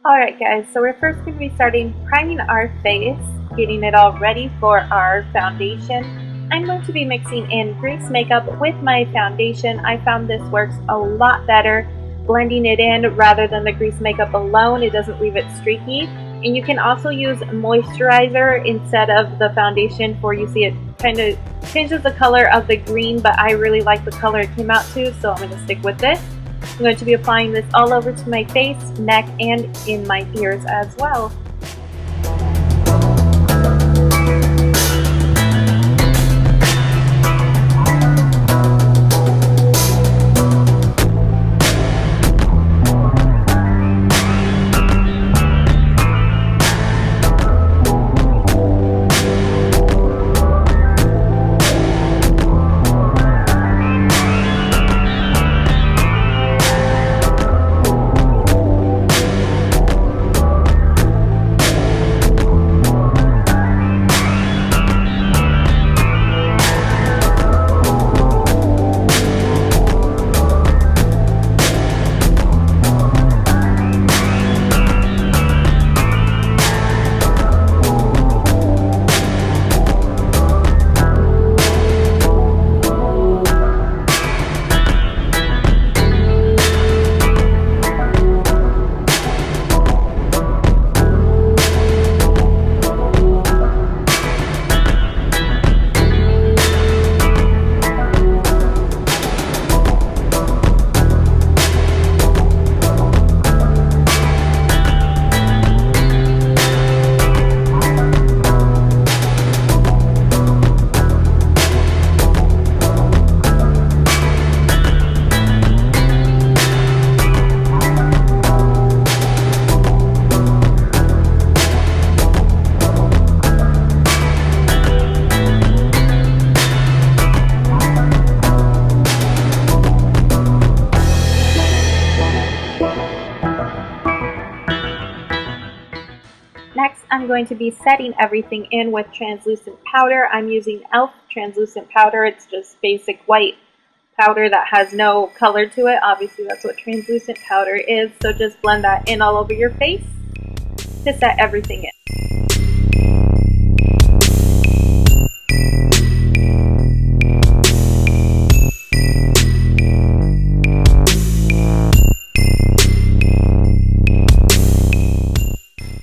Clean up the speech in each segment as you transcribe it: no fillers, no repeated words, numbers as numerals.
Alright guys, so we're first going to be starting priming our face, getting it all ready for our foundation. I'm going to be mixing in grease makeup with my foundation. I found this works a lot better blending it in rather than the grease makeup alone. It doesn't leave it streaky. And you can also use moisturizer instead of the foundation for, you see it kind of changes the color of the green, but I really like the color it came out to, so I'm going to stick with this. I'm going to be applying this all over to my face, neck, and in my ears as well. Next, I'm going to be setting everything in with translucent powder. I'm using e.l.f. translucent powder. It's just basic white powder that has no color to it. Obviously, that's what translucent powder is. So just blend that in all over your face to set everything in.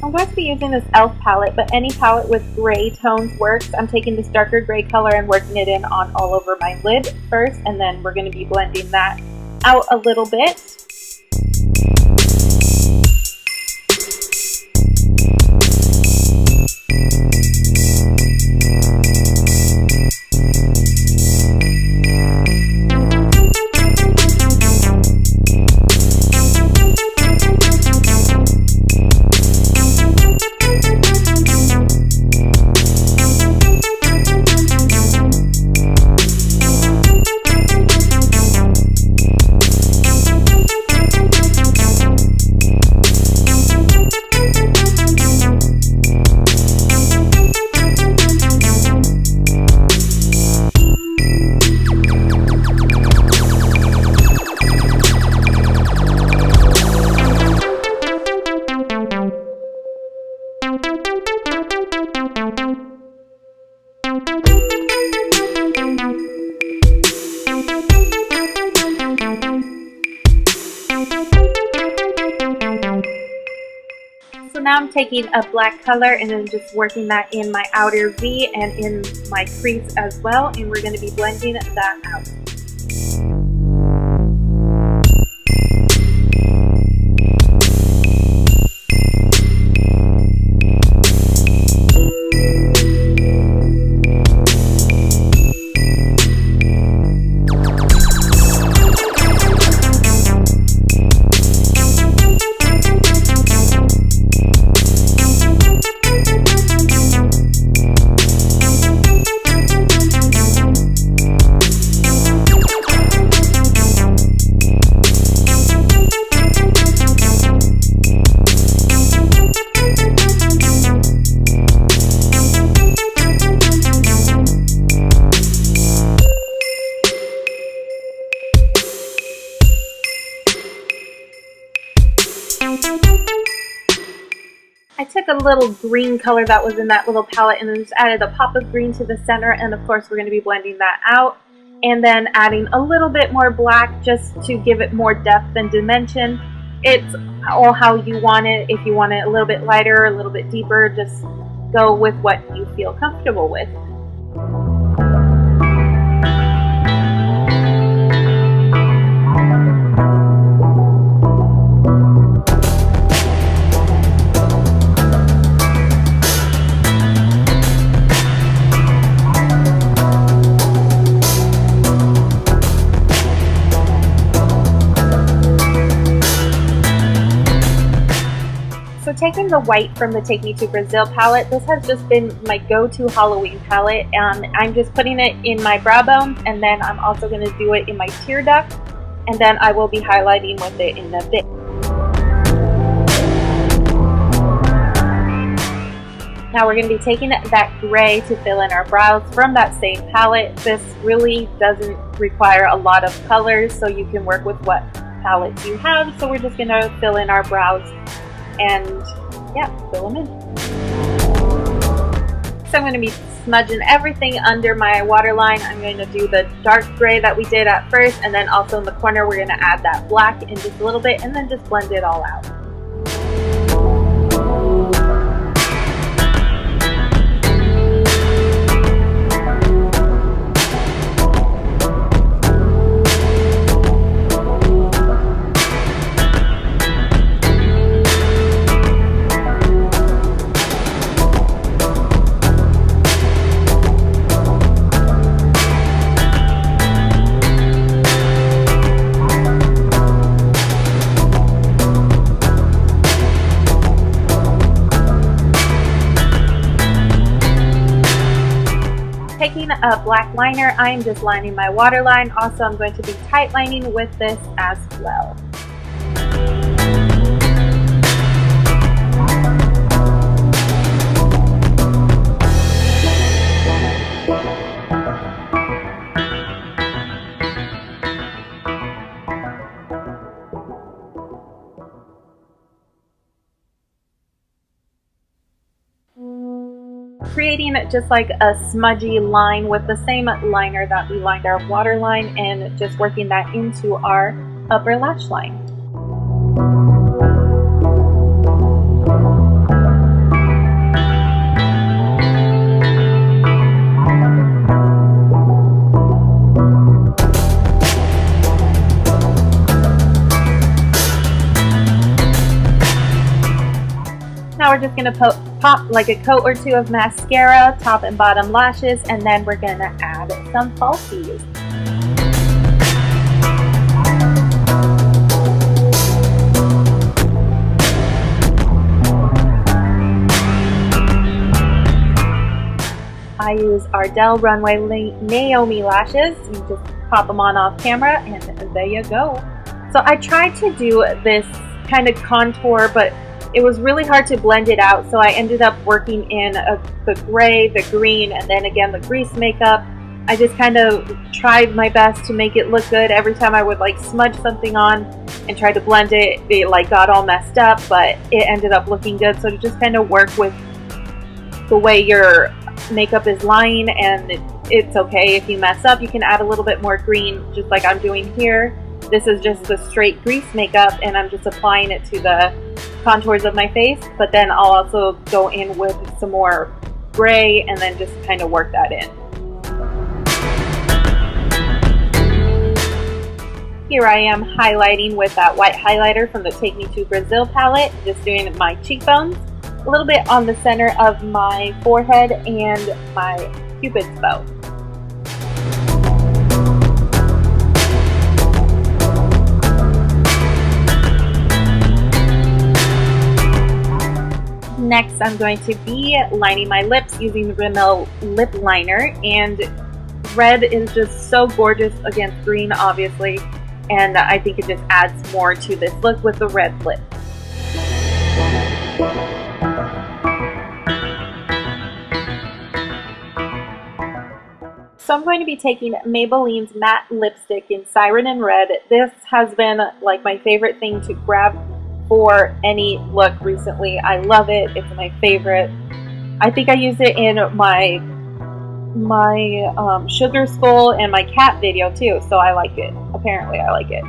I'm going to be using this e.l.f. palette, but any palette with gray tones works. I'm taking this darker gray color and working it in on all over my lid first, and then we're going to be blending that out a little bit. So now I'm taking a black color and then just working that in my outer V and in my crease as well, and we're going to be blending that out. I took a little green color that was in that little palette and then just added a pop of green to the center, and of course we're going to be blending that out. And then adding a little bit more black just to give it more depth and dimension. It's all how you want it. If you want it a little bit lighter, a little bit deeper, just go with what you feel comfortable with. So taking the white from the Take Me to Brazil palette, this has just been my go-to Halloween palette. I'm just putting it in my brow bone, and then I'm also going to do it in my tear duct, and then I will be highlighting with it in a bit. Now we're going to be taking that gray to fill in our brows from that same palette. This really doesn't require a lot of colors, so you can work with what palettes you have. So we're just going to fill in our brows and yeah, fill them in. So I'm going to be smudging everything under my waterline. I'm going to do the dark gray that we did at first, and then also in the corner we're going to add that black in just a little bit and then just blend it all out. Taking a black liner, I am just lining my waterline. Also, I'm going to be tight lining with this as well. Creating just like a smudgy line with the same liner that we lined our waterline, and just working that into our upper lash line. Now we're just going to pop like a coat or two of mascara, top and bottom lashes, and then we're going to add some falsies. I use Ardell Runway Naomi lashes. You just pop them on off camera and there you go. So I tried to do this kind of contour, but it was really hard to blend it out, so I ended up working in the gray, the green, and then again the grease makeup. I just kind of tried my best to make it look good. Every time I would like smudge something on and try to blend it, it like got all messed up, but it ended up looking good. So to just kind of work with the way your makeup is lying, and it's okay if you mess up. You can add a little bit more green, just like I'm doing here. This is just the straight grease makeup, and I'm just applying it to the contours of my face, but then I'll also go in with some more gray and then just kind of work that in. Here I am highlighting with that white highlighter from the Take Me to Brazil palette, just doing my cheekbones, a little bit on the center of my forehead and my cupid's bow. Next, I'm going to be lining my lips using the Rimmel lip liner, and red is just so gorgeous against green, obviously, and I think it just adds more to this look with the red lip. So I'm going to be taking Maybelline's matte lipstick in Siren and Red. This has been like my favorite thing to grab for any look recently. I love it. It's my favorite. I think I used it in my sugar skull and my cat video too, so I like it. Apparently I like it.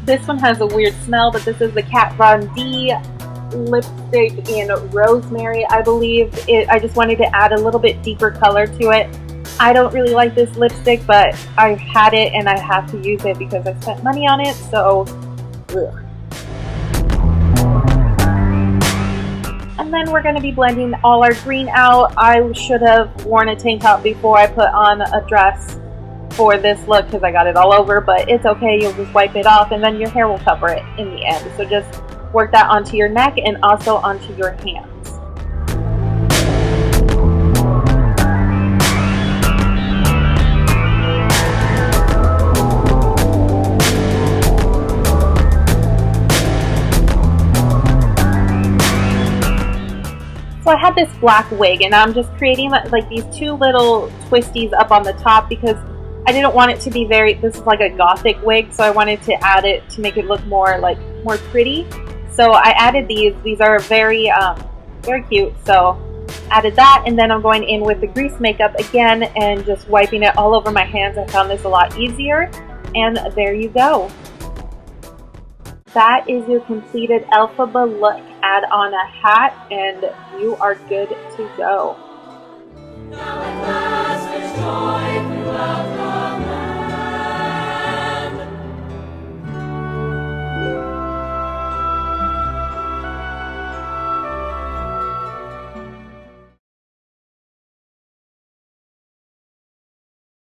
This one has a weird smell, but this is the Kat Von D lipstick in Rosemary, I believe. I just wanted to add a little bit deeper color to it. I don't really like this lipstick, but I had it and I have to use it because I spent money on it, so ugh. And then we're going to be blending all our green out. I should have worn a tank top before I put on a dress for this look because I got it all over, but it's okay. You'll just wipe it off and then your hair will cover it in the end. So just work that onto your neck and also onto your hands. So I had this black wig and I'm just creating like these two little twisties up on the top because I didn't want it to be this is like a Gothic wig, so I wanted to add it to make it look more pretty. So I added these. These are very cute. So added that, and then I'm going in with the grease makeup again and just wiping it all over my hands. I found this a lot easier, and there you go. That is your completed Elphaba look. Add on a hat and you are good to go.